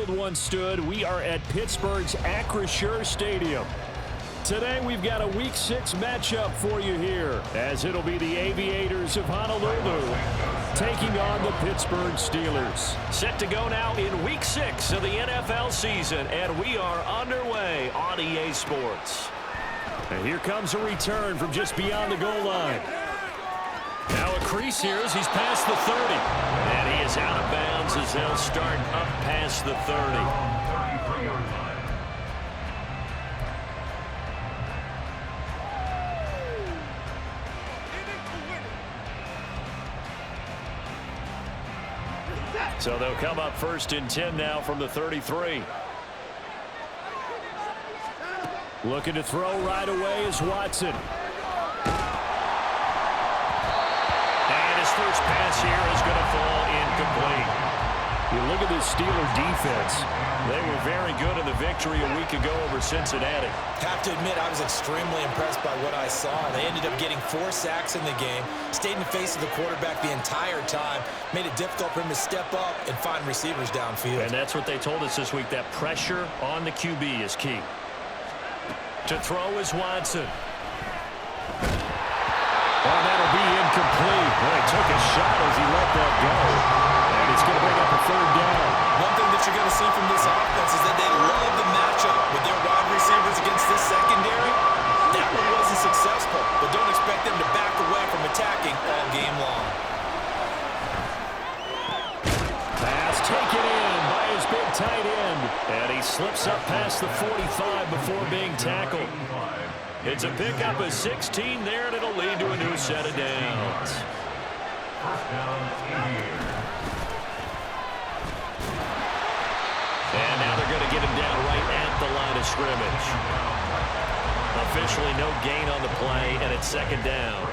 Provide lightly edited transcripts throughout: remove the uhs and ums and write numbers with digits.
field once stood. We are at Pittsburgh's Acrisure Stadium. Today we've got a Week 6 matchup for you here, as it'll be the Aviators of Honolulu taking on the Pittsburgh Steelers. Set to go now in Week 6 of the NFL season, and we are underway on EA Sports. And here comes a return from just beyond the goal line. Now a crease here as he's past the 30. And he is out of bounds as they'll start up past the 30. So they'll come up 1st and 10 now from the 33. Looking to throw right away is Watson. And his first pass here is going to fall incomplete. You look at this Steeler defense. They were very good in the victory a week ago over Cincinnati. Have to admit, I was extremely impressed by what I saw. They ended up getting 4 sacks in the game, stayed in the face of the quarterback the entire time, made it difficult for him to step up and find receivers downfield. And that's what they told us this week, that pressure on the QB is key. To throw is Watson. Oh, that'll be incomplete. Boy, he took a shot as he let that go. And it's going to bring up a 3rd down. One thing that you're going to see from this offense is that they love the matchup with their wide receivers against this secondary. That one wasn't successful, but don't expect them to back away from attacking all game long. Pass taken in by his big tight end. And he slips up past the 45 before being tackled. It's a pickup of 16 there, and it'll lead to a new set of downs. And now they're going to get him down right at the line of scrimmage. Officially no gain on the play, and it's 2nd down.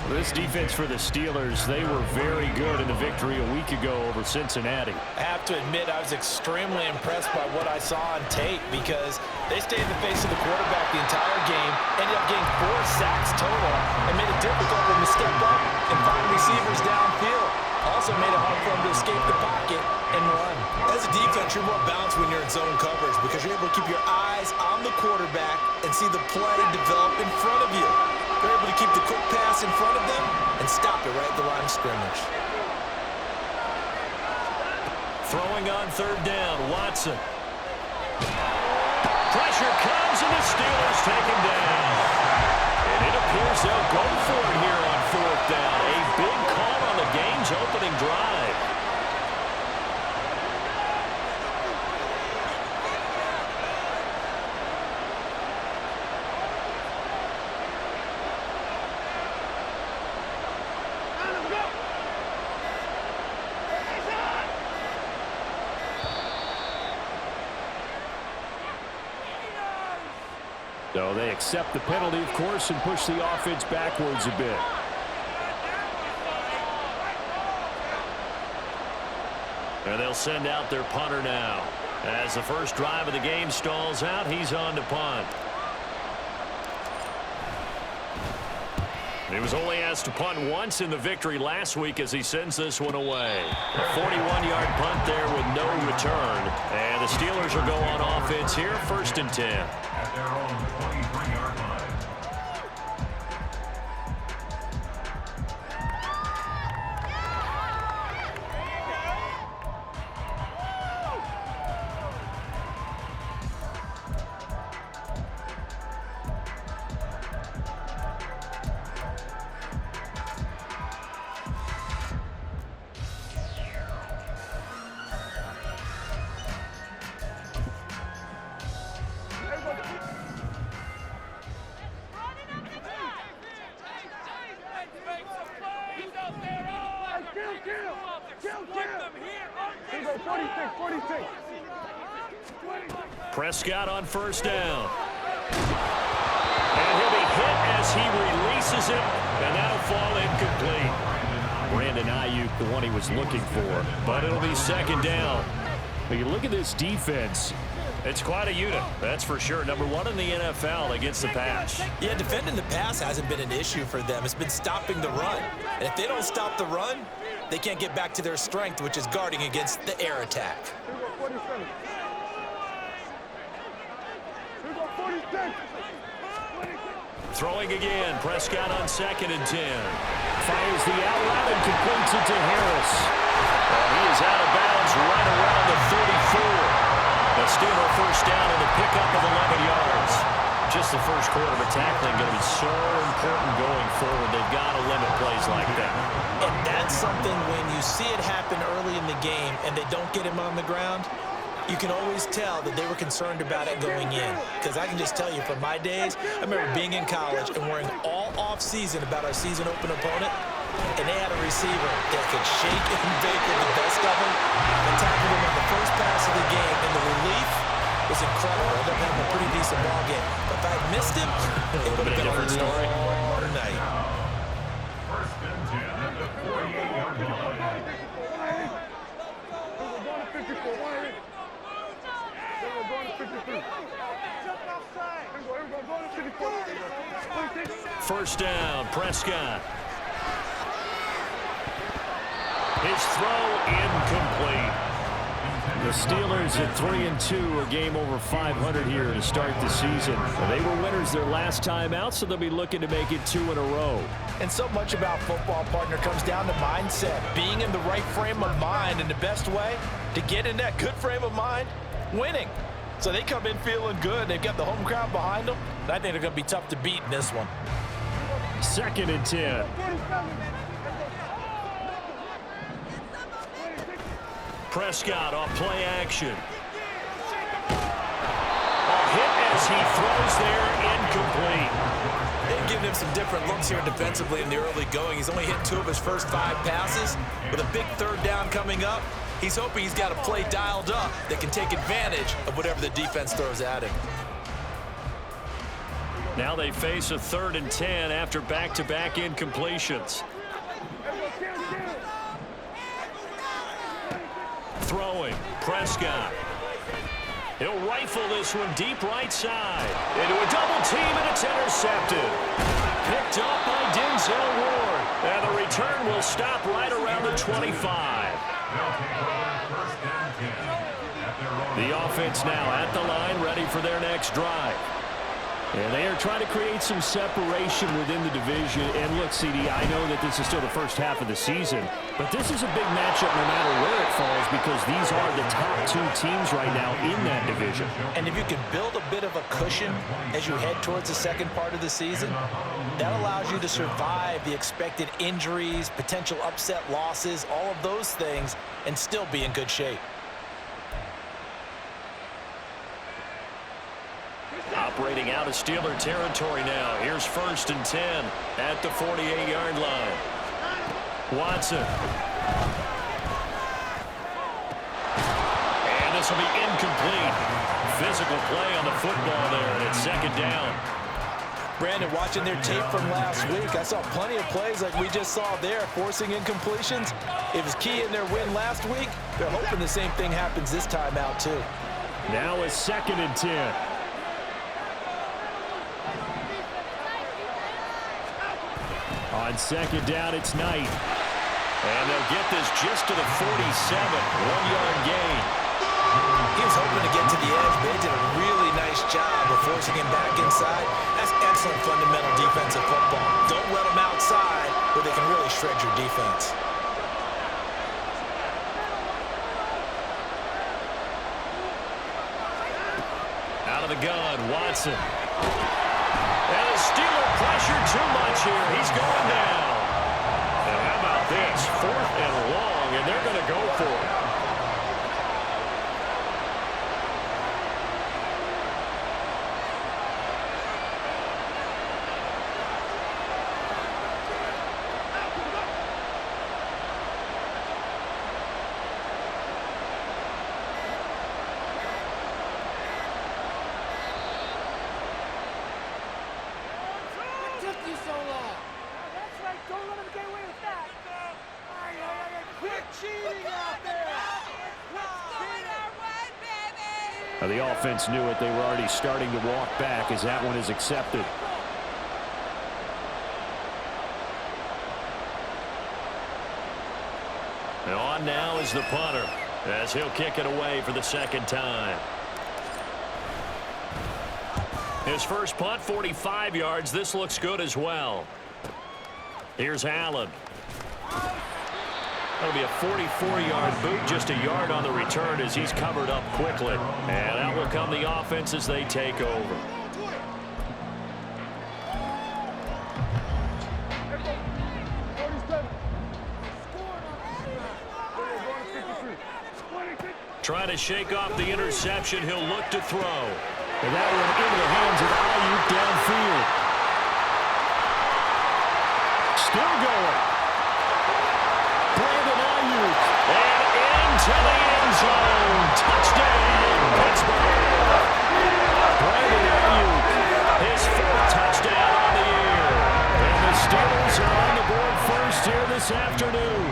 This defense for the Steelers, they were very good in the victory a week ago over Cincinnati. I have to admit, I was extremely impressed by what I saw on tape because they stayed in the face of the quarterback the entire game, ended up getting 4 sacks total, and made it difficult for them to step up and find receivers downfield. Also made it hard for them to escape the pocket and run. As a defense, you're more balanced when you're in zone coverage because you're able to keep your eyes on the quarterback and see the play develop in front of you. They're able to keep the quick pass in front of them and stop it right at the line of scrimmage. Throwing on 3rd down, Watson. Pressure comes, and the Steelers take him down. And it appears they'll go for it here on 4th down. A big call on the game's opening drive. So they accept the penalty, of course, and push the offense backwards a bit. And they'll send out their punter now. As the first drive of the game stalls out, he's on to punt. He was only asked to punt once in the victory last week as he sends this one away. A 41-yard punt there with no return. And the Steelers will go on offense here, 1st and 10. At their own 23-yard line. Prescott on 1st down. And he'll be hit as he releases it, and that'll fall incomplete. Brandon Ayuk, the one he was looking for, but it'll be 2nd down. But you look at this defense. It's quite a unit, that's for sure. Number 1 in the NFL against the pass. Yeah, defending the pass hasn't been an issue for them. It's been stopping the run. And if they don't stop the run, they can't get back to their strength, which is guarding against the air attack. Throwing again. Prescott on 2nd and 10. Fires the out route and completes it to Harris. And he is out of bounds right around the 34. A Steeler first down and a pickup of 11 yards. Just the first quarter of tackling going to be so important going forward. They've got to limit plays like that. And that's something when you see it happen early in the game and they don't get him on the ground, you can always tell that they were concerned about it going in. Because I can just tell you from my days, I remember being in college and worrying all off-season about our season open opponent, and they had a receiver that could shake and bake with the best of them and tackled him on the first pass of the game, and the relief was incredible. Ended up having a pretty decent ball game. But if I had missed him, it would have been a different story. Night. First and 10 at the 48-yard line. First down, Prescott. His throw incomplete. The Steelers at 3-2, a game over 500 here to start the season. They were winners their last time out, so they'll be looking to make it 2 in a row. And so much about football, partner, comes down to mindset. Being in the right frame of mind, and the best way to get in that good frame of mind, winning. So they come in feeling good. They've got the home crowd behind them. And I think they're going to be tough to beat in this one. 2nd and 10. Prescott off play action. A hit as he throws there, incomplete. They've given him some different looks here defensively in the early going. He's only hit 2 of his first 5 passes. With a big 3rd down coming up, he's hoping he's got a play dialed up that can take advantage of whatever the defense throws at him. Now they face a 3rd and 10 after back-to-back incompletions. Throwing, Prescott. He'll rifle this one deep right side. Into a double team, and it's intercepted. Picked up by Denzel Ward. And the return will stop right around the 25. The offense now at the line, ready for their next drive. And they are trying to create some separation within the division. And look, CD, I know that this is still the first half of the season, but this is a big matchup no matter where it falls, because these are the top 2 teams right now in that division. And if you can build a bit of a cushion as you head towards the second part of the season, that allows you to survive the expected injuries, potential upset losses, all of those things, and still be in good shape. Operating out of Steeler territory now. Here's 1st and 10 at the 48-yard line. Watson. And this will be incomplete. Physical play on the football there, and it's 2nd down. Brandon, watching their tape from last week, I saw plenty of plays like we just saw there, forcing incompletions. It was key in their win last week. They're hoping the same thing happens this time out, too. Now it's 2nd and 10. On 2nd down, it's Knight. And they'll get this just to the 47. 1-yard gain. He was hoping to get to the edge, but they did a really nice job of forcing him back inside. That's excellent fundamental defensive football. Don't let them outside where they can really shred your defense. Out of the gun, Watson. And the Steeler pressure too much here. He's going down. And how about this? 4th and long, and they're going to go for it. The offense knew it. They were already starting to walk back as that one is accepted. And on now is the punter. as he'll kick it away for the second time. His first punt, 45 yards. This looks good as well. Here's Allen. That'll be a 44-yard boot, just a yard on the return as he's covered up quickly. And out will come the offense as they take over. Trying to shake off the interception. He'll look to throw. And that one into the hands of Ayuk downfield. Still going. Brandon Ayuk. And into the end zone. Touchdown, Pittsburgh. Brandon Ayuk, his fourth touchdown on the year. And the Steelers are on the board first here this afternoon.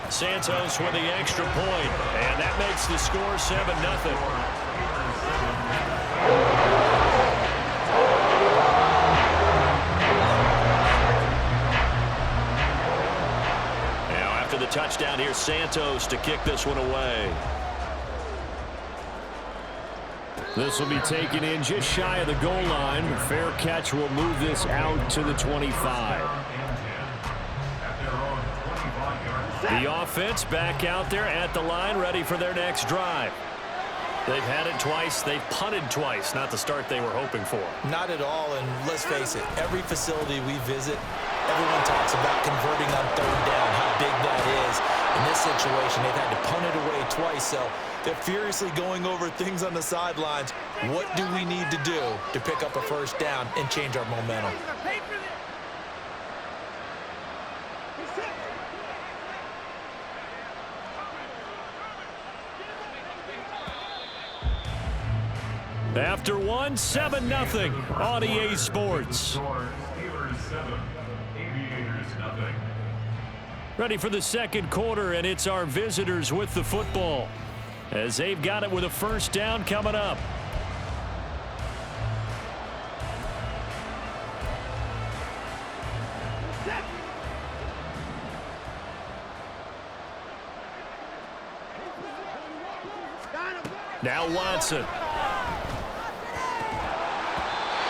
Santos with the extra point, and that makes the score 7-0. Now after the touchdown, here's Santos to kick this one away. This will be taken in just shy of the goal line. Fair catch will move this out to the 25. The offense back out there at the line, ready for their next drive. They've had it twice. They've punted twice. Not the start they were hoping for. Not at all, and let's face it, every facility we visit, everyone talks about converting on third down, how big that is. In this situation, they've had to punt it away twice, so they're furiously going over things on the sidelines. What do we need to do to pick up a first down and change our momentum? After one, 7-0 on EA Sports. Steelers 7, Aviators 0. Ready for the second quarter, and it's our visitors with the football as they've got it with a first down coming up. Now Watson.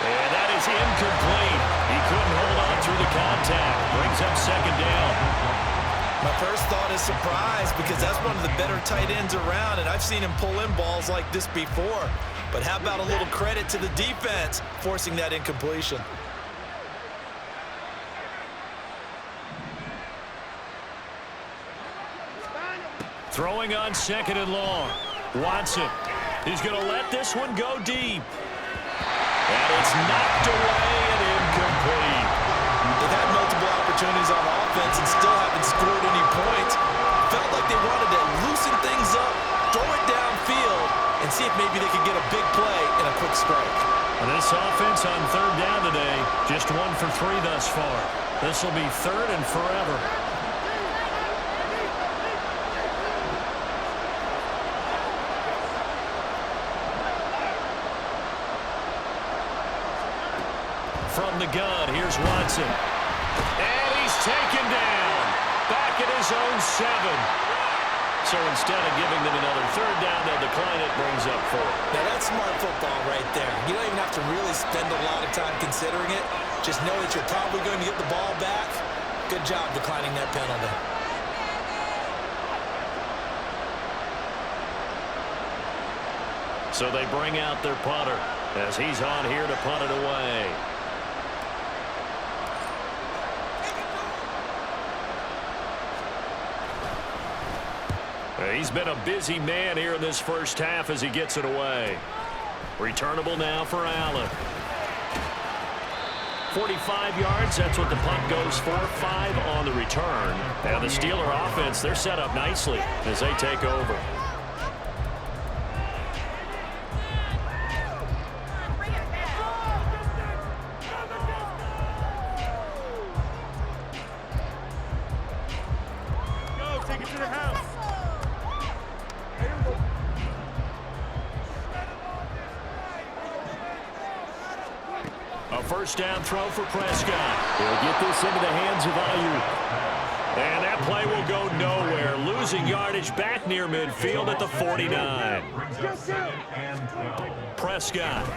And that is incomplete. He couldn't hold on through the contact. Brings up second down. My first thought is surprise because that's one of the better tight ends around, and I've seen him pull in balls like this before. But how about a little credit to the defense forcing that incompletion? Throwing on second and long. Watson. He's going to let this one go deep. And it's knocked away and incomplete. They've had multiple opportunities on offense and still haven't scored any points. Felt like they wanted to loosen things up, throw it downfield, and see if maybe they could get a big play and a quick strike. And this offense on third down today, just 1 for 3 thus far. This will be third and forever. From the gun, here's Watson. And he's taken down. Back at his own 7. So instead of giving them another third down, they'll decline it, brings up 4. Now that's smart football right there. You don't even have to really spend a lot of time considering it. Just know that you're probably going to get the ball back. Good job declining that penalty. So they bring out their punter as he's on here to punt it away. He's been a busy man here in this first half as he gets it away. Returnable now for Allen. 45 yards, that's what the punt goes for. 5 on the return. And the Steeler offense, they're set up nicely as they take over. A first down throw for Prescott. He'll get this into the hands of Ayuk. That play will go nowhere. Losing yardage back near midfield at the 49. Prescott.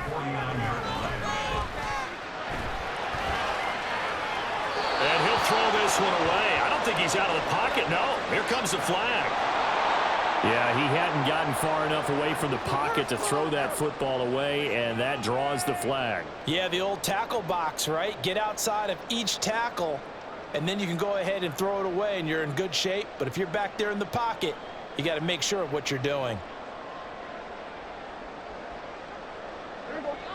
And he'll throw this one away. I don't think he's out of the pocket. No, here comes the flag. Yeah, he hadn't gotten far enough away from the pocket to throw that football away, and that draws the flag. Yeah, the old tackle box, right? Get outside of each tackle, and then you can go ahead and throw it away, and you're in good shape. But if you're back there in the pocket, you got to make sure of what you're doing.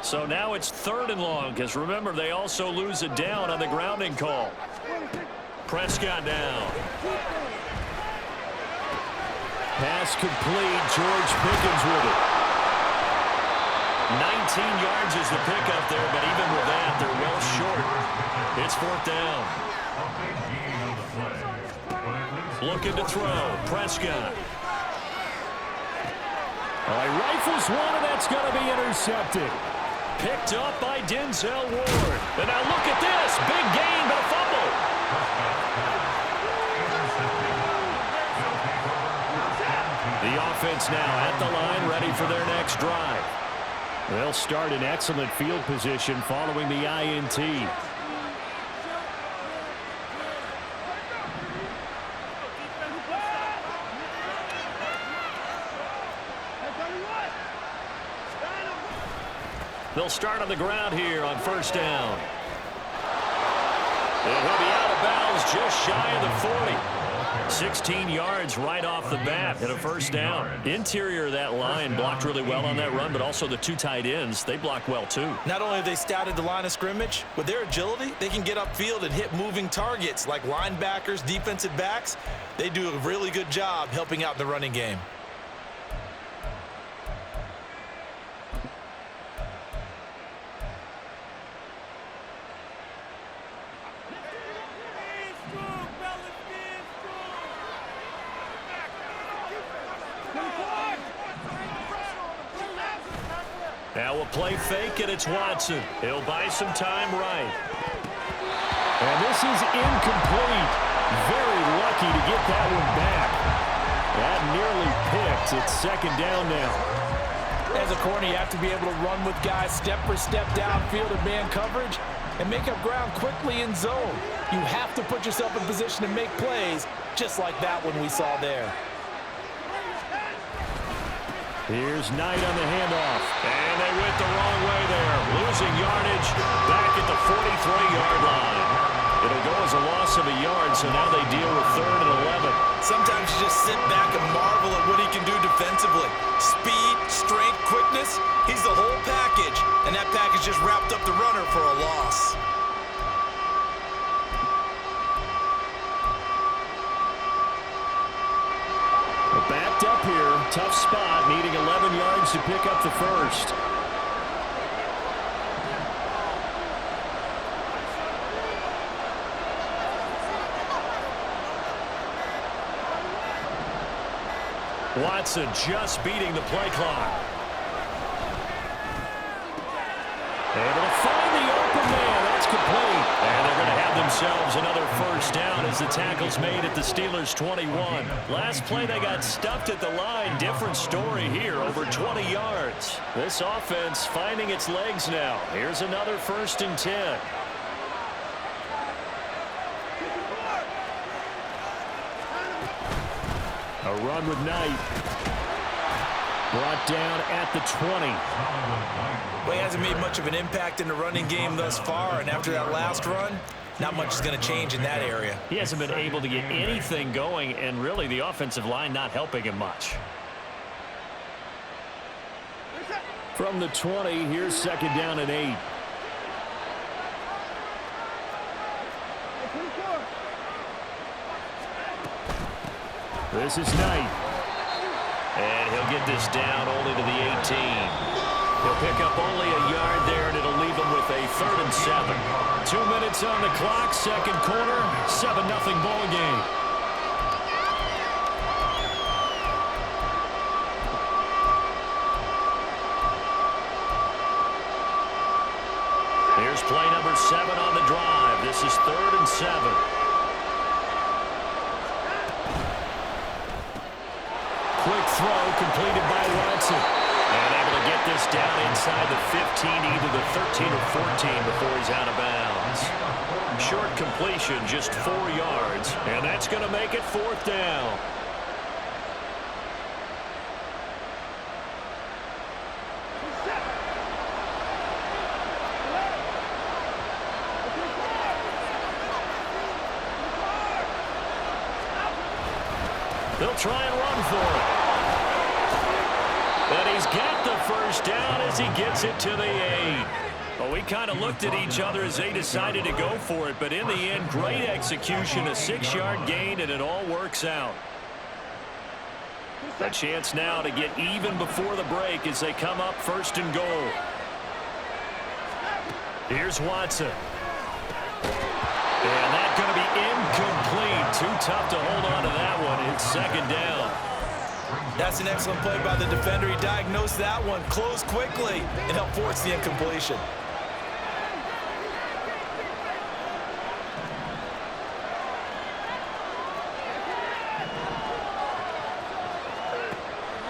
So now it's 3rd and long, because remember, they also lose it down on the grounding call. Prescott down. Pass complete. George Pickens with it. 19 yards is the pickup there, but even with that, they're well short. It's 4th down. Looking to throw. Prescott. He rifles one, and that's going to be intercepted. Picked up by Denzel Ward. And now look at this. Big gain, but a fumble. The offense now at the line, ready for their next drive. They'll start in excellent field position following the INT. They'll start on the ground here on 1st down. And he'll be out of bounds just shy of the 40. 16 yards right off the bat and a 1st down. Interior of that line blocked really well on that run, but also the 2 tight ends, they blocked well too. Not only have they scouted the line of scrimmage, with their agility, they can get upfield and hit moving targets like linebackers, defensive backs. They do a really good job helping out in the running game. Now we'll play fake, and it's Watson. He'll buy some time right. And this is incomplete. Very lucky to get that one back. That nearly picked. It's 2nd down now. As a corner, you have to be able to run with guys step for step downfield in man coverage and make up ground quickly in zone. You have to put yourself in position to make plays, just like that one we saw there. Here's Knight on the handoff. And they went the wrong way there. Losing yardage back at the 43-yard line. It'll go as a loss of a yard, so now they deal with 3rd and 11. Sometimes you just sit back and marvel at what he can do defensively. Speed, strength, quickness, he's the whole package. And that package just wrapped up the runner for a loss. Backed up here. Tough spot, needing 11 yards to pick up the 1st. Watson just beating the play clock. Able to find the open man. That's complete. And they're going to have themselves another 1st down as the tackle's made at the Steelers' 21. Last play, they got stuffed at the line. Different story here, over 20 yards. This offense finding its legs now. Here's another 1st and 10. A run with Knight. Brought down at the 20. Well, he hasn't made much of an impact in the running game thus far, and after that last run, not much is going to change in that area. He hasn't been able to get anything going, and really the offensive line not helping him much. From the 20, here's 2nd down and 8. This is Knight. And he'll get this down only to the 18. He'll pick up only a yard there, and it'll leave him with a 3rd and 7. 2 minutes on the clock, 2nd quarter, 7-0 ball game. Here's play number 7 on the drive. This is 3rd and 7. quick throw completed by Watson. And able to get this down inside the 15, either the 13 or 14 before he's out of bounds. Short completion, just 4 yards, and that's going to make it 4th down. They'll try and run for it. But he's got the first down as he gets it to the 8. Well, we kind of looked at each other as they decided to go for it, but in the end, great execution, a 6-yard gain, and it all works out. A chance now to get even before the break as they come up 1st and goal. Here's Watson. And that's going to be incomplete. Too tough to hold on to that one. It's 2nd down. That's an excellent play by the defender. He diagnosed that one, closed quickly, and helped force the incompletion.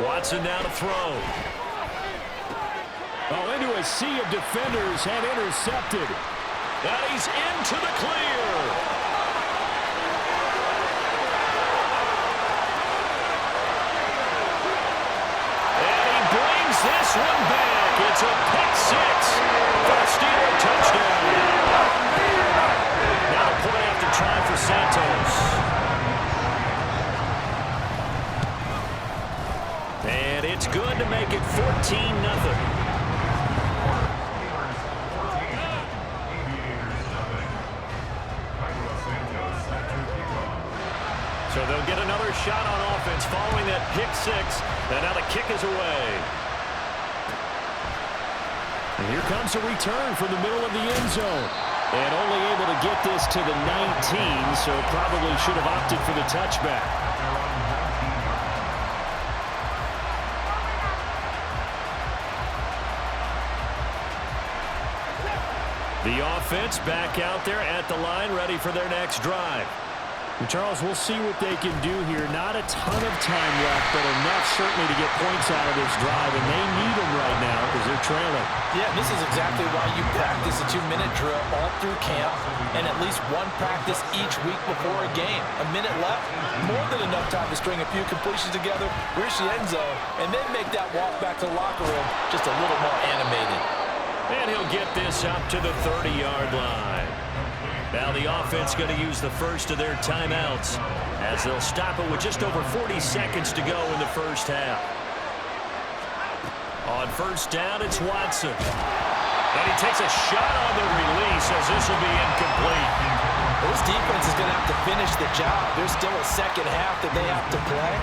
Watson now to throw. Oh, into a sea of defenders and intercepted. And he's into the clear. And he brings this one back. It's a pick 6 for a Steeler touchdown. Now a point after try for Santos. And it's good to make it 14-0. So they'll get another shot on offense following that pick 6. And now the kick is away. And here comes a return from the middle of the end zone. And only able to get this to the 19, so probably should have opted for the touchback. The offense back out there at the line, ready for their next drive. And Charles, we'll see what they can do here. Not a ton of time left, but enough certainly to get points out of this drive, and they need them right now because they're trailing. Yeah, this is exactly why you practice a 2-minute drill all through camp and at least one practice each week before a game. A minute left, more than enough time to string a few completions together, reach the end zone, and then make that walk back to the locker room just a little more animated. And he'll get this up to the 30-yard line. Now the offense going to use the first of their timeouts as they'll stop it with just over 40 seconds to go in the first half. On first down, it's Watson. And he takes a shot on the release as this will be incomplete. Well, this defense is going to have to finish the job. There's still a second half that they have to play.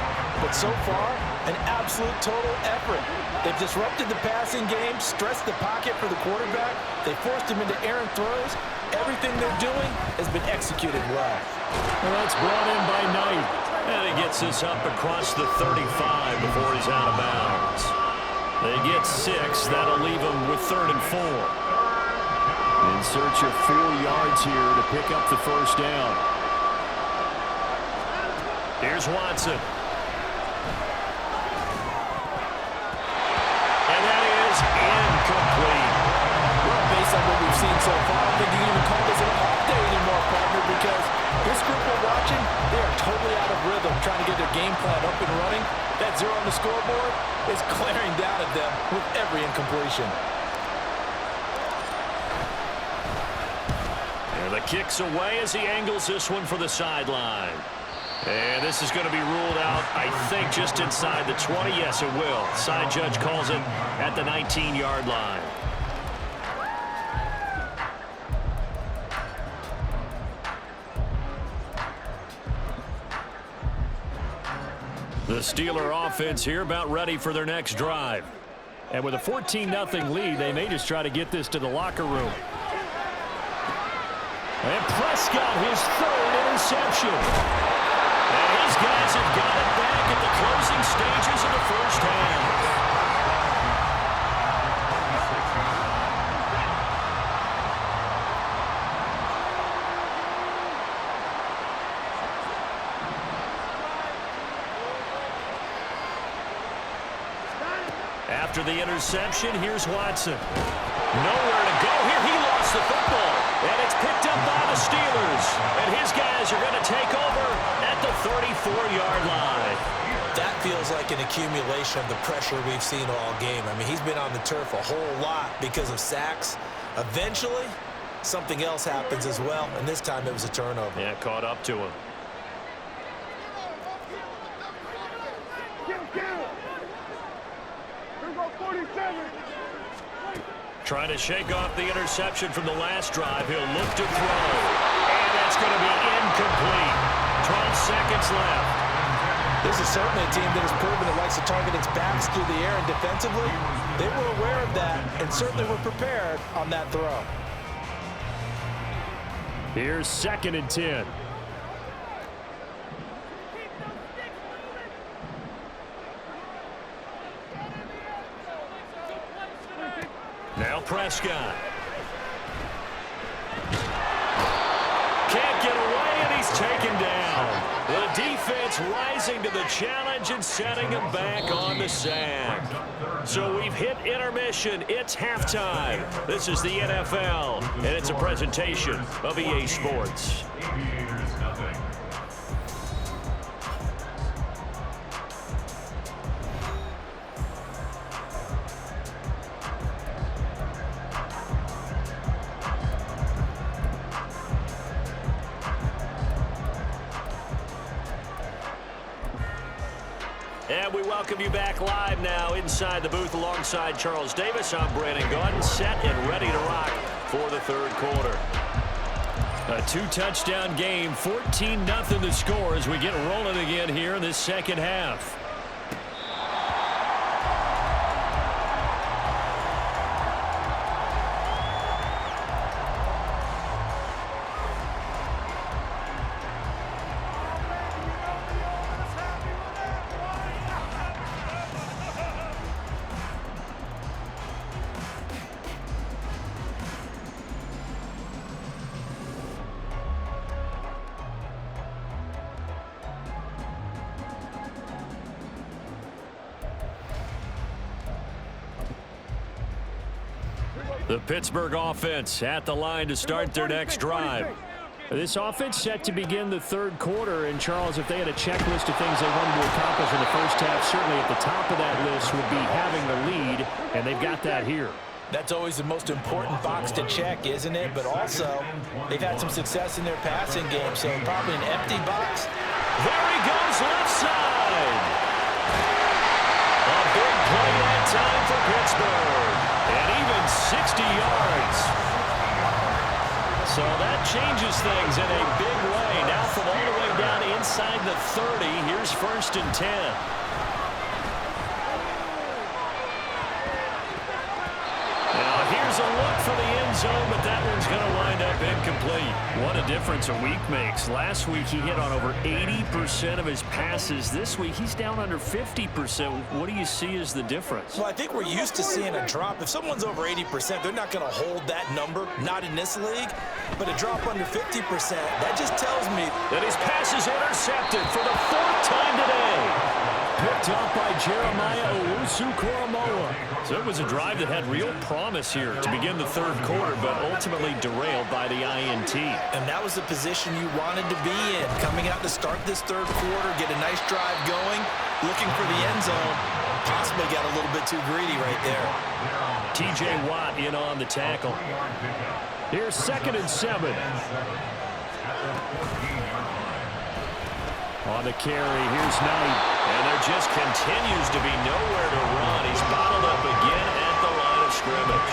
But so far, an absolute total effort. They've disrupted the passing game, stressed the pocket for the quarterback. They forced him into errant throws. Everything they're doing has been executed well. Well, that's brought in by Knight. And he gets this up across the 35 before he's out of bounds. They get 6. That'll leave them with 3rd and 4. In search of 4 yards here to pick up the first down. Here's Watson. And that is incomplete. Well, based on what we've seen so far, I don't think you can even call this an off day anymore, partner, because this group we're watching, they are totally out of rhythm, trying to get their game plan up and running. That 0 on the scoreboard is glaring down at them with every incompletion. And the kick's away as he angles this one for the sideline. And this is going to be ruled out, I think, just inside the 20. Yes, it will. Side judge calls it at the 19-yard line. The Steeler offense here about ready for their next drive. And with a 14-0 lead, they may just try to get this to the locker room. And Prescott, his 3rd interception. And these guys have got it back at the closing stages of the first half. After the interception, here's Watson. Nowhere to go here. He lost the football. And it's picked up by the Steelers. And his guys are going to take over at the 34-yard line. That feels like an accumulation of the pressure we've seen all game. I mean, he's been on the turf a whole lot because of sacks. Eventually, something else happens as well, and this time it was a turnover. Yeah, caught up to him. Trying to shake off the interception from the last drive. He'll look to throw. And that's going to be incomplete. 12 seconds left. This is certainly a team that has proven it likes to target its backs through the air, and defensively, they were aware of that and certainly were prepared on that throw. Here's 2nd and 10. Now Prescott. Can't get away, and he's taken down. The defense rising to the challenge and setting him back on the sack. So we've hit intermission. It's halftime. This is the NFL, and it's a presentation of EA Sports. Aviators nothing. And we welcome you back live now inside the booth alongside Charles Davis. I'm Brandon Gaudin, set and ready to rock for the third quarter. A 2-touchdown game, 14-0 the score as we get rolling again here in this second half. The Pittsburgh offense at the line to start their next drive. This offense set to begin the third quarter. And, Charles, if they had a checklist of things they wanted to accomplish in the first half, certainly at the top of that list would be having the lead, and they've got that here. That's always the most important box to check, isn't it? But also, they've had some success in their passing game, so probably an empty box. There he goes, left side. A big play that time for Pittsburgh. And even 60 yards. So that changes things in a big way. Now from all the way down inside the 30, here's 1st and 10. Now here's a look for the end zone, but that one's going to wind up incomplete. What a difference a week makes. Last week he hit on over 80% of his passes. This week he's down under 50%. What do you see as the difference? Well, I think we're used to seeing a drop. If someone's over 80%, they're not going to hold that number, not in this league. But a drop under 50%, that just tells me that his pass is intercepted for the 4th time today. Picked up by Jeremiah Owusu-Koramoah. So it was a drive that had real promise here to begin the third quarter, but ultimately derailed by the INT. And that was the position you wanted to be in. Coming out to start this third quarter, get a nice drive going, looking for the end zone. Possibly got a little bit too greedy right there. T.J. Watt in on the tackle. Here's 2nd and 7. On the carry, here's Knight. And there just continues to be nowhere to run. He's bottled up again at the line of scrimmage.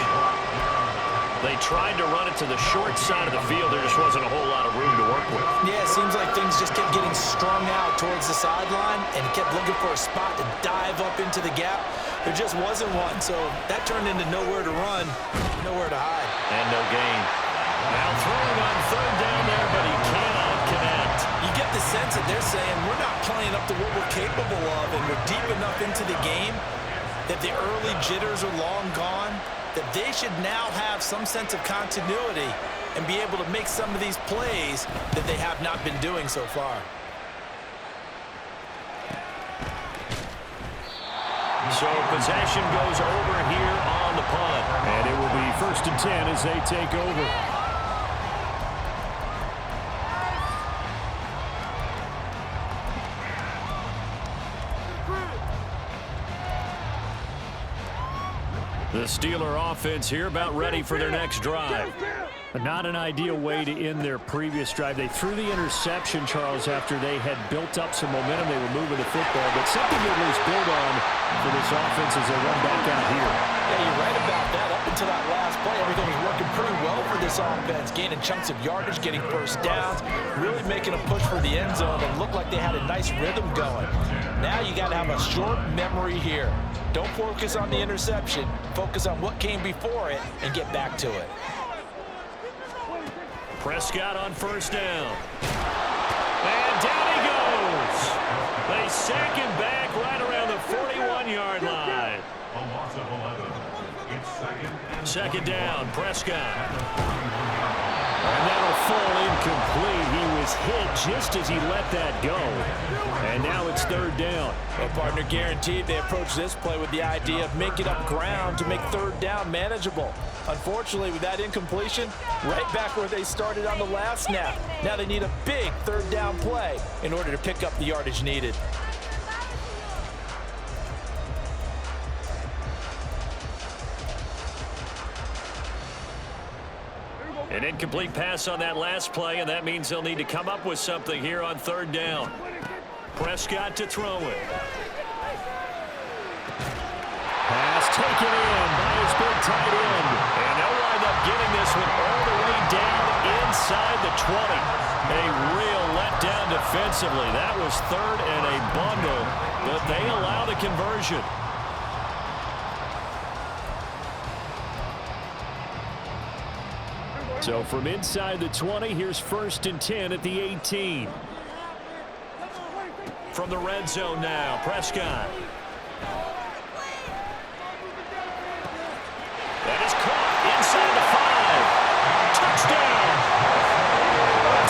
They tried to run it to the short side of the field. There just wasn't a whole lot of room to work with. Yeah, it seems like things just kept getting strung out towards the sideline and kept looking for a spot to dive up into the gap. There just wasn't one, so that turned into nowhere to run, nowhere to hide. And no gain. Now throwing on 3rd down there, but he cannot connect. You get the sense that they're saying we're not playing up to what we're capable of, and we're deep enough into the game that the early jitters are long gone, that they should now have some sense of continuity and be able to make some of these plays that they have not been doing so far. So possession goes over here on the punt. And it will be 1st and 10 as they take over. The Steeler offense here about ready for their next drive. Not an ideal way to end their previous drive. They threw the interception, Charles, after they had built up some momentum. They were moving the football, but something to at least build on for this offense as they run back out here. Yeah, you're right about that. Up until that last play, everything was working pretty well for this offense, gaining chunks of yardage, getting first downs, really making a push for the end zone, and looked like they had a nice rhythm going. Now you got to have a short memory here. Don't focus on the interception. Focus on what came before it and get back to it. Prescott on 1st down. And down he goes. They sack him back right around the 41-yard line. A loss of 11. It's 2nd down, Prescott. And that'll fall incomplete. He was hit just as he let that go. And now it's 3rd down. Well, partner, guaranteed they approach this play with the idea of making up ground to make 3rd down manageable. Unfortunately, with that incompletion, right back where they started on the last snap. Now they need a big 3rd down play in order to pick up the yardage needed. An incomplete pass on that last play, and that means they'll need to come up with something here on 3rd down. Prescott to throw it. Pass taken in by his big tight end. And they'll wind up getting this one all the way down inside the 20. A real letdown defensively. That was 3rd and a bundle, but they allow the conversion. So from inside the 20, here's 1st and 10 at the 18. From the red zone now, Prescott. That is caught inside the 5. Touchdown!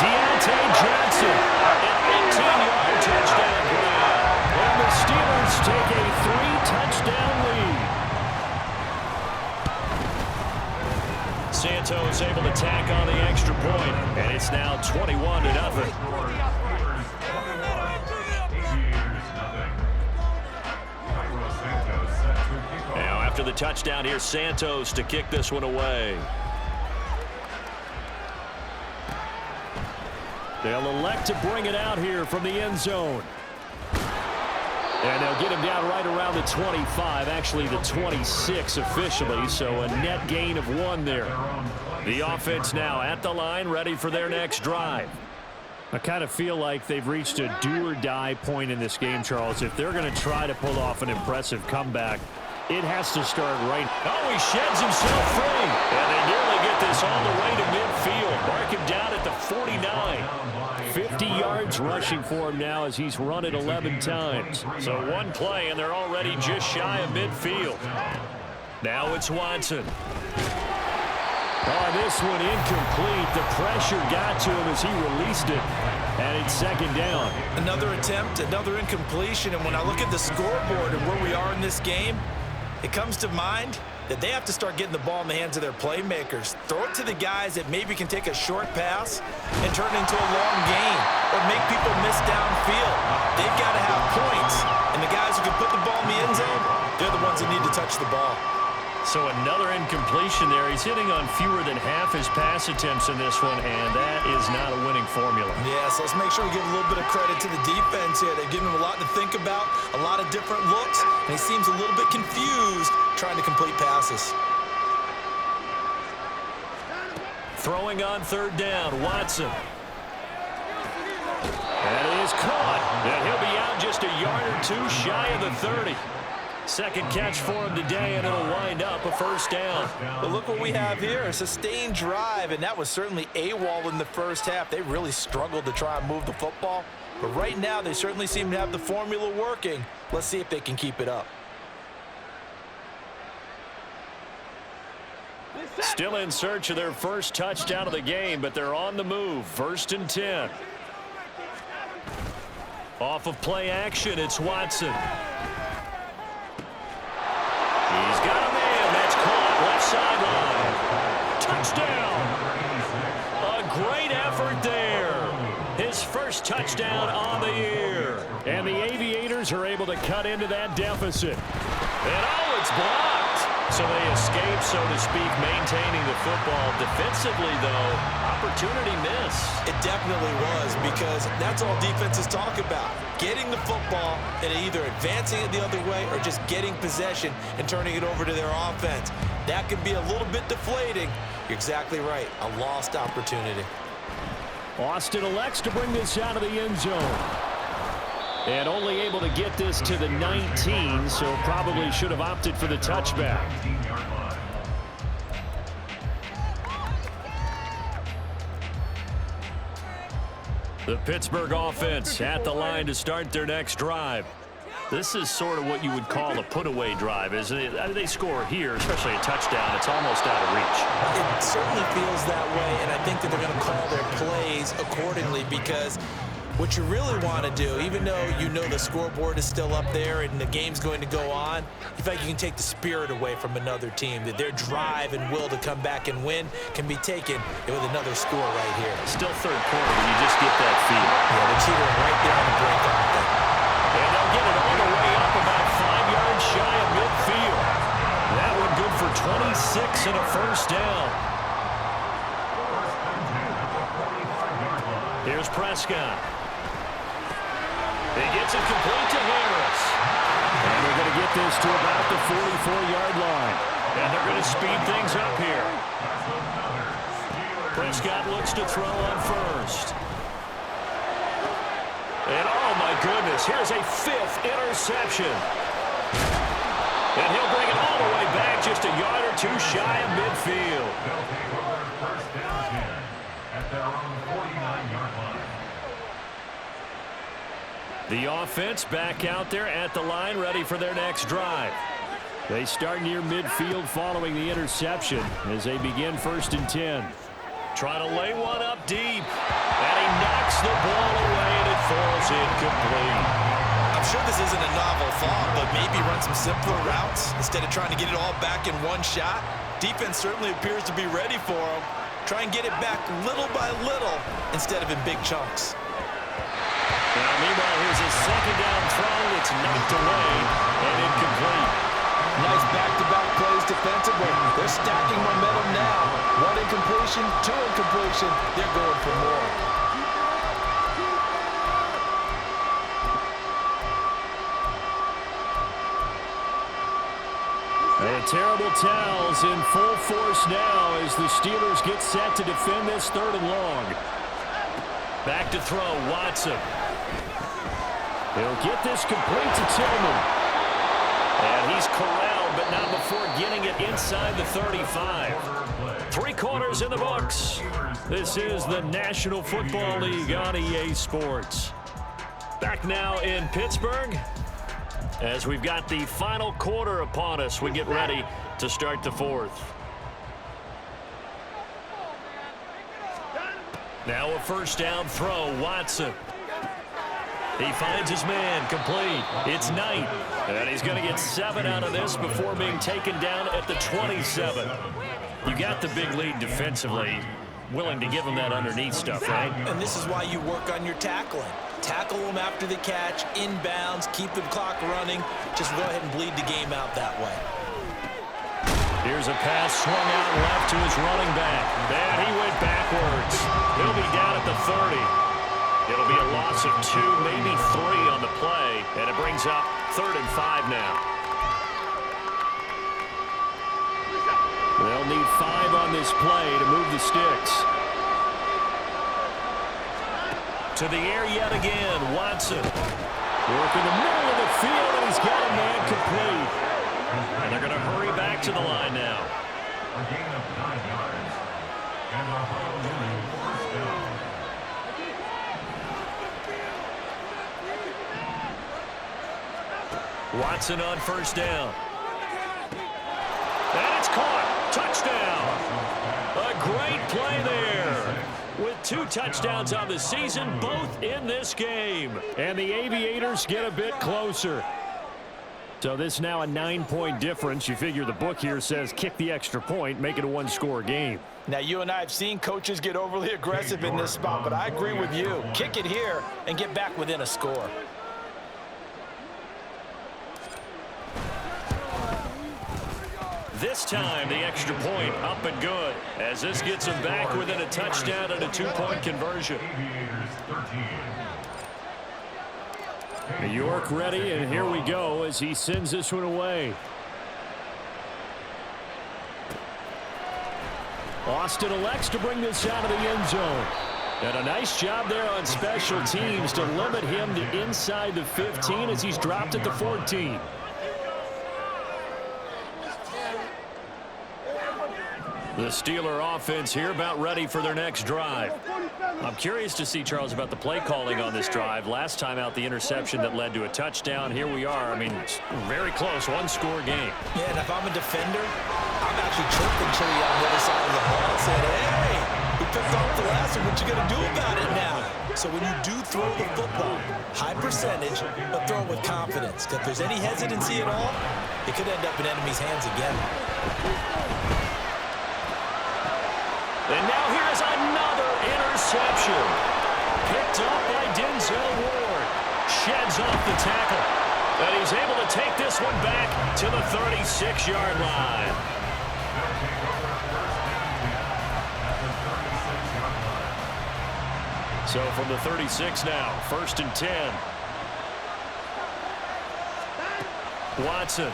Deontay Johnson, an 18-yard touchdown grab. And the Steelers take a 3-touchdown lead. Santos able to tack on the extra point, and it's now 21-0. Now after the touchdown, here's Santos to kick this one away. They'll elect to bring it out here from the end zone. And they'll get him down right around the 25, actually the 26 officially, so a net gain of 1 there. The offense now at the line, ready for their next drive. I kind of feel like they've reached a do-or-die point in this game, Charles. If they're going to try to pull off an impressive comeback, it has to start right. Oh, he sheds himself free. And they nearly get this all the way to midfield. Mark him down at the 49. 50 yards rushing for him now as he's run it 11 times. So 1 play, and they're already just shy of midfield. Now it's Watson. Oh, this one incomplete. The pressure got to him as he released it. And it's 2nd down. Another attempt, another incompletion. And when I look at the scoreboard and where we are in this game, it comes to mind that they have to start getting the ball in the hands of their playmakers. Throw it to the guys that maybe can take a short pass and turn it into a long gain or make people miss downfield. They've got to have points. And the guys who can put the ball in the end zone, they're the ones that need to touch the ball. So another incompletion there. He's hitting on fewer than half his pass attempts in this one, and that is not a winning formula. Yes, let's make sure we give a little bit of credit to the defense here. They've given him a lot to think about, a lot of different looks, and he seems a little bit confused trying to complete passes. Throwing on 3rd down, Watson. That is caught. And he'll be out just a yard or 2 shy of the 30. 2nd catch for him today, and it'll wind up a 1st down. But look what we have here, a sustained drive, and that was certainly AWOL in the first half. They really struggled to try and move the football. But right now, they certainly seem to have the formula working. Let's see if they can keep it up. Still in search of their first touchdown of the game, but they're on the move. 1st and 10. Off of play action, it's Watson. first touchdown on the year. And the Aviators are able to cut into that deficit. And oh, it's blocked. So they escape, so to speak, maintaining the football. Defensively, though, opportunity miss. It definitely was, because that's all defenses talk about. Getting the football and either advancing it the other way or just getting possession and turning it over to their offense. That can be a little bit deflating. You're exactly right. A lost opportunity. Austin elects to bring this out of the end zone. And only able to get this to the 19, so probably should have opted for the touchback. The Pittsburgh offense at the line to start their next drive. This is sort of what you would call a put-away drive, isn't it? I mean, they score here, especially a touchdown. It's almost out of reach. It certainly feels that way, and I think that they're going to call their plays accordingly, because what you really want to do, even though you know the scoreboard is still up there and the game's going to go on, you feel like you can take the spirit away from another team, that their drive and will to come back and win can be taken with another score right here. Still third quarter, when you just get that feel. Yeah, the cheater right there on the break on them. And they'll get it all the way up about 5 yards shy of midfield. That one good for 26 and a first down. Here's Prescott. He gets it complete to Harris. And they're going to get this to about the 44-yard line. And they're going to speed things up here. Prescott looks to throw on first. And oh my goodness, here's a 5th interception. And he'll bring it all the way back, just a yard or two shy of midfield. They'll take over first down 10 at their own 49-yard line. The offense back out there at the line, ready for their next drive. They start near midfield following the interception as they begin first and 10. Trying to lay one up deep. And he knocks the ball away, and it falls incomplete. I'm sure this isn't a novel thought, but maybe run some simpler routes instead of trying to get it all back in one shot. Defense certainly appears to be ready for him. Try and get it back little by little instead of in big chunks. Now, meanwhile, here's a second down throw. It's knocked away and incomplete. Nice back-to-back plays defensively. They're stacking momentum now. One incompletion, two incompletion. They're going for more. And terrible towels in full force now as the Steelers get set to defend this 3rd and long. Back to throw, Watson. He'll get this complete to Tillman. And he's corralled, but not before getting it inside the 35. 3 quarters in the books. This is the National Football League on EA Sports. Back now in Pittsburgh, as we've got the final quarter upon us, we get ready to start the 4th. Now a first down throw, Watson. He finds his man, complete. It's Knight, and he's going to get 7 out of this before being taken down at the 27. You got the big lead defensively. Willing to give him that underneath stuff, right? And this is why you work on your tackling. Tackle them after the catch, inbounds, keep the clock running. Just go ahead and bleed the game out that way. Here's a pass swung out left to his running back. And he went backwards. He'll be down at the 30. It'll be a loss of 2, maybe 3 on the play. And it brings up 3rd and 5 now. They'll need 5 on this play to move the sticks. To the air yet again, Watson. Working the middle of the field, and he's got a man complete. And they're going to hurry back to the line now. A gain of 9 yards. And a Honolulu first down. Watson on first down. And it's caught. Touchdown. A great play there. With 2 touchdowns on the season, both in this game. And the Aviators get a bit closer. So this is now a 9-point difference. You figure the book here says kick the extra point, make it a one-score game. Now, you and I have seen coaches get overly aggressive in this spot, but I agree with you. Kick it here and get back within a score. This time, the extra point up and good, as this gets him back within a touchdown and a 2-point conversion. New York ready, and here we go as he sends this one away. Austin elects to bring this out of the end zone. And a nice job there on special teams to limit him to inside the 15 as he's dropped at the 14. The Steeler offense here about ready for their next drive. I'm curious to see, Charles, about the play calling on this drive. Last time out, the interception that led to a touchdown. Here we are. I mean, it's very close, one-score game. Yeah, and if I'm a defender, I'm actually chirping Chili on the other side of the ball and saying, hey, we picked off the last one. What you going to do about it now? So when you do throw the football, high percentage, but throw it with confidence. Because if there's any hesitancy at all, it could end up in enemy's hands again. And now here's another interception. Picked up by Denzel Ward. Sheds off the tackle. And he's able to take this one back to the 36-yard line. So from the 36 now, 1st and 10. Watson.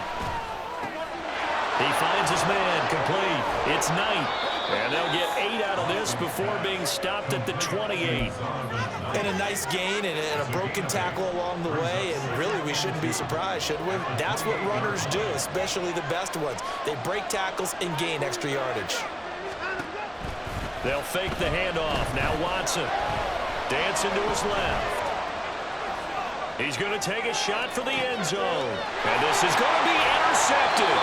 He finds his man, complete. It's Knight. And they'll get 8 out of this before being stopped at the 28. And a nice gain and a broken tackle along the way. And really, we shouldn't be surprised, should we? That's what runners do, especially the best ones. They break tackles and gain extra yardage. They'll fake the handoff. Now Watson. Dancing to his left. He's going to take a shot for the end zone. And this is going to be intercepted.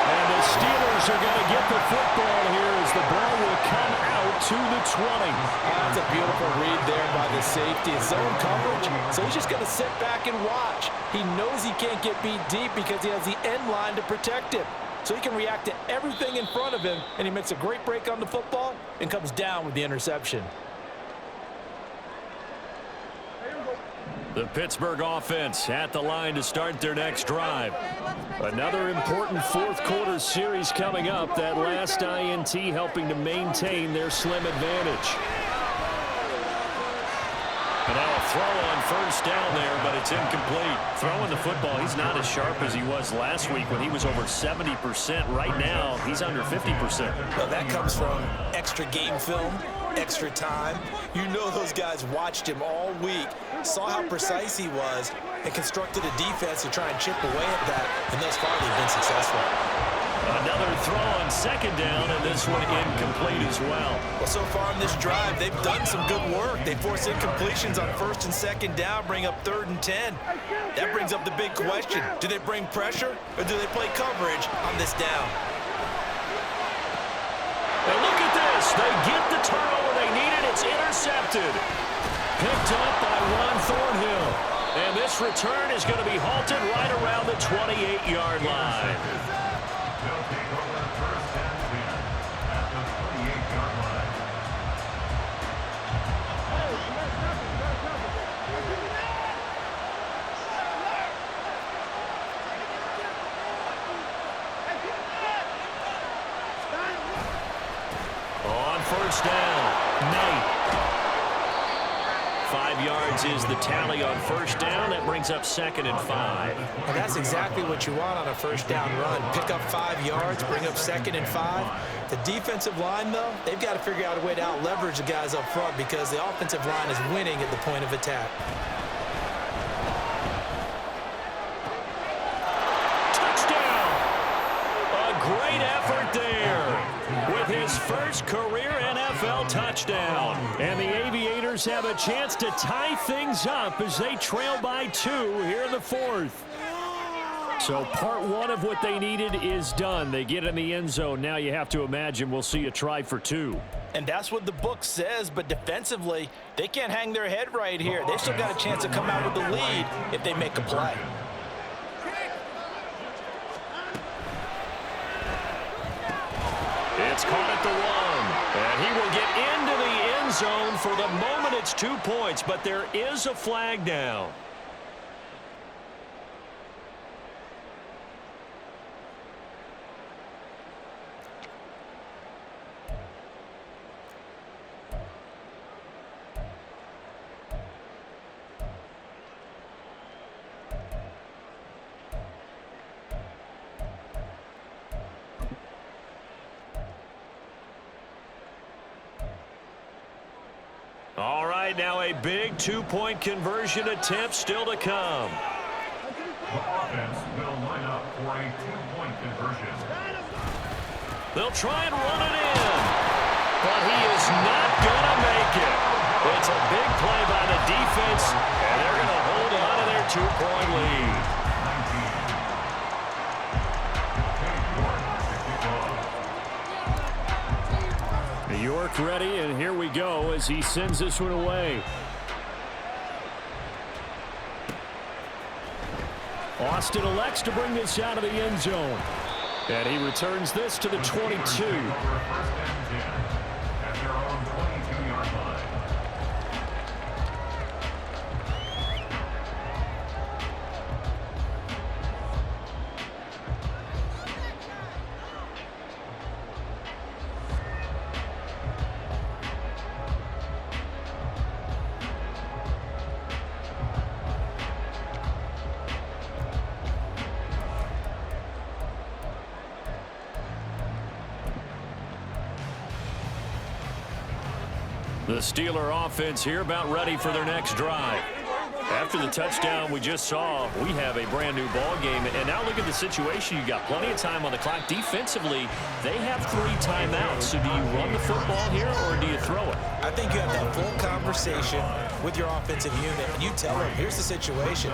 And the Steelers are going to get the football here as the ball will come out to the 20. That's a beautiful read there by the safety. It's zone coverage, so he's just going to sit back and watch. He knows he can't get beat deep because he has the end line to protect him. So he can react to everything in front of him, and he makes a great break on the football and comes down with the interception. The Pittsburgh offense at the line to start their next drive. Another important fourth-quarter series coming up. That last INT helping to maintain their slim advantage. And now a throw on first down there, but it's incomplete. Throwing the football, he's not as sharp as he was last week when he was over 70%. Right now, he's under 50%. Well, that comes from extra game film, extra time. You know those guys watched him all week, saw how precise he was, and constructed a defense to try and chip away at that, and thus far they've been successful. Another throw on second down, and this one incomplete as well. Well, so far in this drive, they've done some good work. They force incompletions on 1st and 2nd down, bring up 3rd and 10. That brings up the big question. Do they bring pressure, or do they play coverage on this down? And look at this. They get the turnover they needed. It's intercepted. Picked up by Ron Thornhill. And this return is going to be halted right around the 28-yard line. They'll take over 1st and 10 at the 28-yard line. On first down, Knight. 5 yards is the tally on first down. That brings up 2nd and 5. And that's exactly what you want on a first down run. Pick up 5 yards, bring up 2nd and 5. The defensive line, though, they've got to figure out a way to out-leverage the guys up front because the offensive line is winning at the point of attack. Touchdown! A great effort there with his first career NFL touchdown. And the Aviators have a chance to tie things up as they trail by 2 here in the 4th. So part 1 of what they needed is done. They get in the end zone. Now you have to imagine we'll see a try for 2. And that's what the book says, but defensively, they can't hang their head right here. They still got a chance to come out with the lead if they make a play. It's caught at the 1. And he will get into the end zone. For the moment, it's 2 points, but there is a flag down. All right, now a big 2-point conversion attempt still to come. The offense will line up for a 2-point conversion. They'll try and run it in, but he is not going to make it. It's a big play by the defense, and they're going to hold on to their 2-point lead. York ready, and here we go as he sends this one away. Austin elects to bring this out of the end zone. And he returns this to the 22. At their own 22-yard line. The Steeler offense here about ready for their next drive. After the touchdown we just saw, we have a brand new ball game. And now look at the situation. You got plenty of time on the clock. Defensively, they have 3 timeouts. So do you run the football here or do you throw it? I think you have that full conversation with your offensive unit, and you tell them, here's the situation.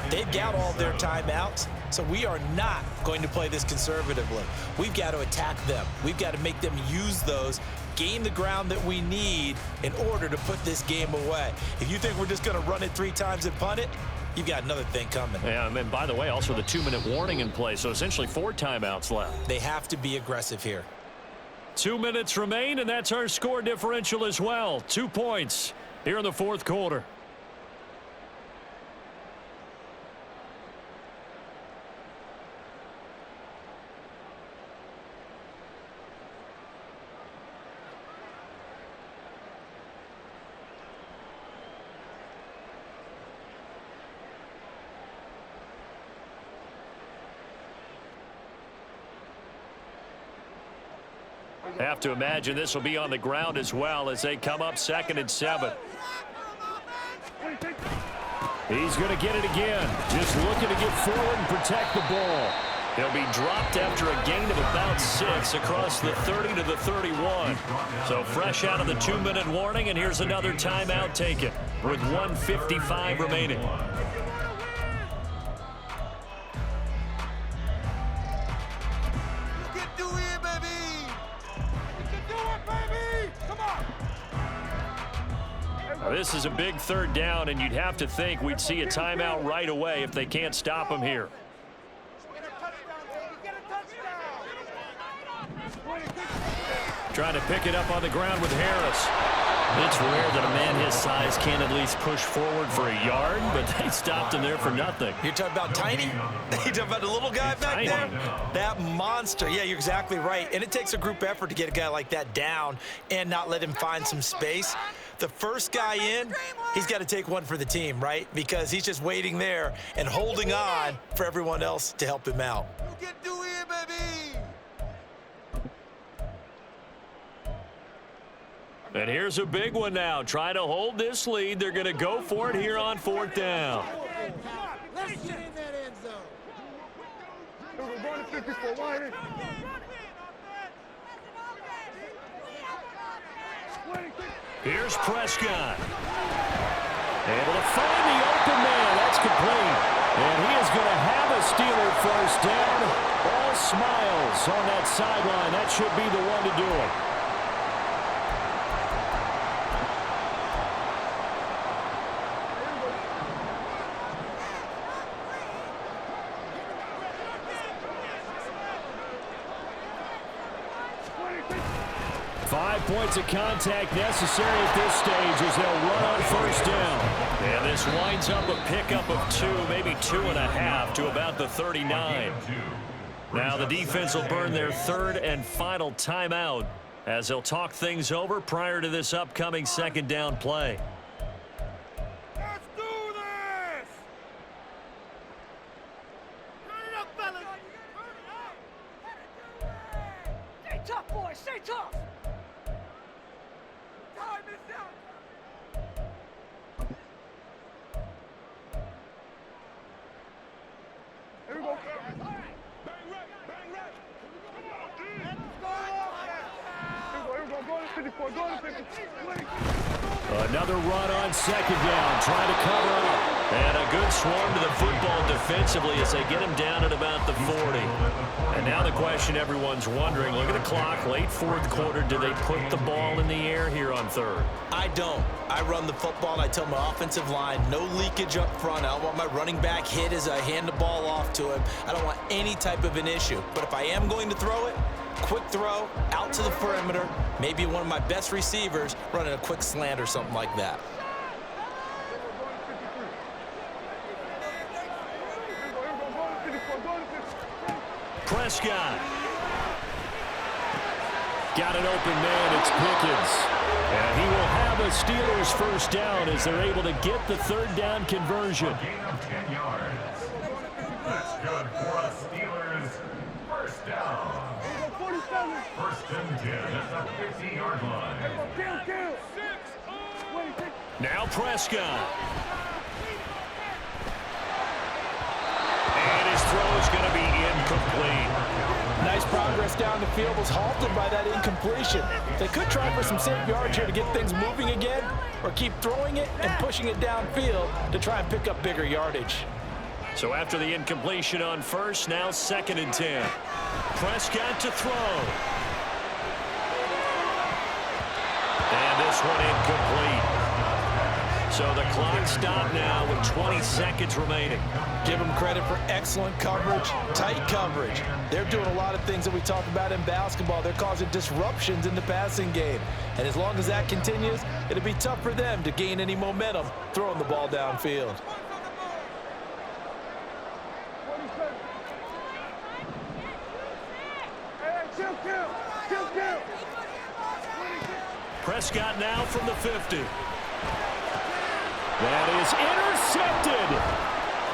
They've got all their timeouts, so we are not going to play this conservatively. We've got to attack them. We've got to make them use those, gain the ground that we need in order to put this game away. If you think we're just going to run it 3 times and punt it, you've got another thing coming. Yeah, and by the way, also the 2-minute warning in play, so essentially 4 timeouts left. They have to be aggressive here. 2 minutes remain, and that's our score differential as well. 2 points here in the 4th quarter. Have to imagine this will be on the ground as well as they come up 2nd and 7. He's going to get it again. Just looking to get forward and protect the ball. He'll be dropped after a gain of about 6 across the 30 to the 31. So fresh out of the 2-minute warning, and here's another timeout taken with 1:55 remaining. This is a big 3rd down, and you'd have to think we'd see a timeout right away if they can't stop him here. Trying to pick it up on the ground with Harris. It's rare that a man his size can't at least push forward for a yard, but they stopped him there for nothing. You're talking about tiny? You're talking about the little guy back there? That monster. Yeah, you're exactly right. And it takes a group effort to get a guy like that down and not let him find some space. The first guy in, he's got to take one for the team, right? Because he's just waiting there and holding on for everyone else to help him out. And here's a big one now. Trying to hold this lead. They're going to go for it here on 4th down. Let's get in that end zone. Here's Prescott. Able to find the open man. That's complete. And he is going to have a Steeler first down. All smiles on that sideline. That should be the one to do it. 5 points of contact necessary at this stage as they'll run on first down. And this winds up a pickup of 2, maybe 2.5 to about the 39. Now the defense will burn their third and final timeout as they'll talk things over prior to this upcoming second down play. Let's do this! Turn it up, fellas! Stay tough, boys! Stay tough! Time is out! Here we go. Bang right, bang right. Here we go. Go to 54. Go to 54. Another run on second down, trying to cover up. And a good swarm to the football defensively as they get him down at about the 40. And now the question everyone's wondering, look at the clock, late fourth quarter, do they put the ball in the air here on third? I don't. I run the football, and I tell my offensive line, no leakage up front. I don't want my running back hit as I hand the ball off to him. I don't want any type of an issue. But if I am going to throw it, quick throw, out to the perimeter, maybe one of my best receivers running a quick slant or something like that. Prescott. Got an open man, it's Pickens. And he will have a Steelers first down as they're able to get the third down conversion. Gain of 10 yards. That's good for a Steelers first down. First and 10 at the 50-yard line. Now Prescott. And his throw is going to be incomplete. Nice progress down the field was halted by that incompletion. They could try for some safe yards here to get things moving again, or keep throwing it and pushing it downfield to try and pick up bigger yardage. So after the incompletion on first, now second and 10. Prescott to throw. And this one incomplete. So the clock stopped now with 20 seconds remaining. Give them credit for excellent coverage, tight coverage. They're doing a lot of things that we talk about in basketball. They're causing disruptions in the passing game. And as long as that continues, it'll be tough for them to gain any momentum throwing the ball downfield. Prescott now from the 50. That is intercepted.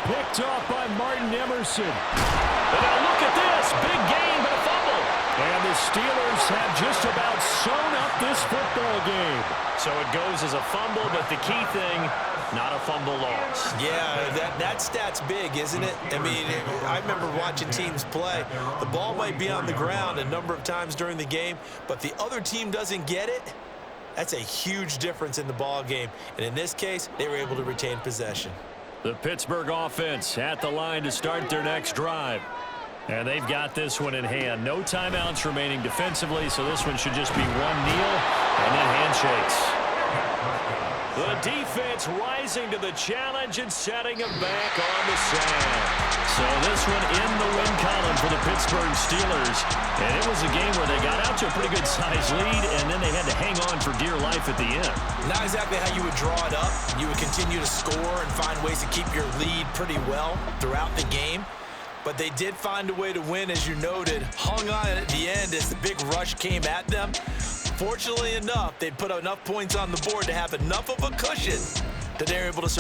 Picked off by Martin Emerson. And now look at this. Big gain, but a fumble. And the Steelers have just about sewn up this football game. So it goes as a fumble, but the key thing, not a fumble loss. Yeah, that stat's big, isn't it? I mean, I remember watching teams play. The ball might be on the ground a number of times during the game, but the other team doesn't get it. That's a huge difference in the ball game. And in this case, they were able to retain possession. The Pittsburgh offense at the line to start their next drive. And they've got this one in hand. No timeouts remaining defensively, so this one should just be one kneel and then handshakes. The defense rising to the challenge and setting him back on the sand. So this one in the win column for the Pittsburgh Steelers. And it was a game where they got out to a pretty good size lead, and then they had to hang on for dear life at the end. Not exactly how you would draw it up. You would continue to score and find ways to keep your lead pretty well throughout the game. But they did find a way to win, as you noted. Hung on at the end as the big rush came at them. Fortunately enough, they put enough points on the board to have enough of a cushion that they were able to survive.